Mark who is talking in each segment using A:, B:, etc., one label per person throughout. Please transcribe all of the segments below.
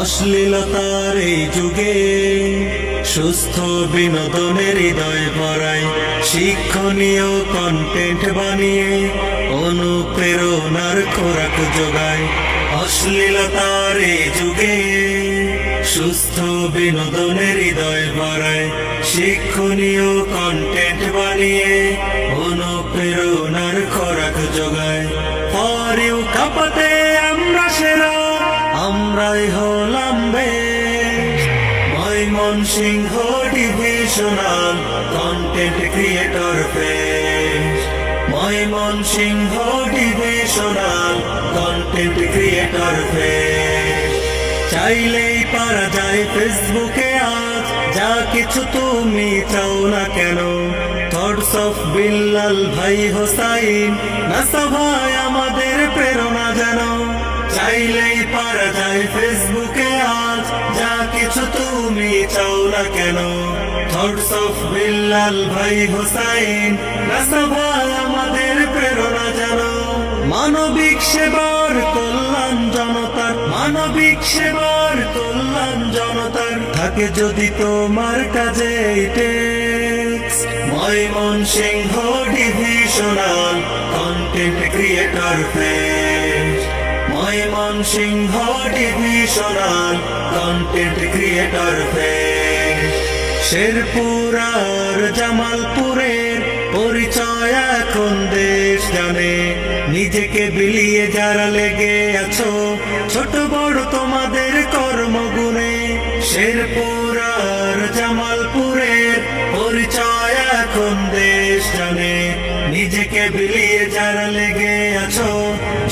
A: অশ্লীলতার এই যুগে সুস্থ বিনোদনের হৃদয় ভরায় শিক্ষণীয় কন্টেন্ট বানিয়ে অনুপ্রেরণার খোরাক যোগায়। অশ্লীলতার এই যুগে সুস্থ বিনোদনের হৃদয় ভরায় শিক্ষণীয় কন্টেন্ট বানিয়ে অনুপ্রেরণার খোরাক যোগায়। ফর ইউ কাপাতে আমরা সেরা, আমরাই হলাম best. Mymensingh divisional content creator page. Mymensingh divisional content creator page. চাইলেই পারা যায় ফেসবুকে আজ যা কিছু তুমি চাও না কেন। থটস অফ বিল্লাল ভাই হোসাইন, নাসা ভাই আমাদের প্রেরণা যেন। চাইলেই পারা যায় ফেসবুকে আজ যা কিছু তুমি চাও না কেন। থটস অফ বিল্লাল ভাই হোসাইন, নাসা ভাই আমাদের প্রেরণা যেন। মানবিক সেবার কল্যাণ জনতার, মানবিক সেবার কল্যাণ জনতার থাকে যদি তোমার কাজে text. Mymensingh divisional content creator page. Mymensingh divisional content creator page. Sherpur আর জামালপুরের পরিচয় এখন দেশ জানে। নিজেকে বিলিয়ে যারা লেগে আছো ছোট বড় তোমাদের কর্মগুণে। শেরপুর আর জামালপুরের পরিচয় এখন দেশ জানে। নিজেকে বিলিয়ে যারা লেগে আছো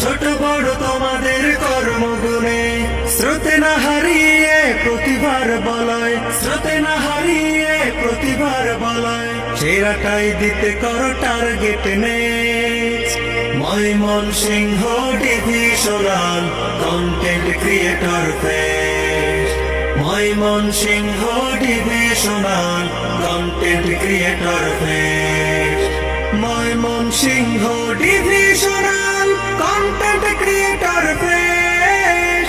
A: ছোট বড় তোমাদের কর্মগুণে। স্রোতে না হারিয়ে প্রতিভার বলয়, স্রোতে না হারিয়ে প্রতিভার বলয়। সেরাটাই দিতে করো target next. Mymensingh divisional content creator page. Mymensingh divisional content creator page. Mymensingh divisional content creator page.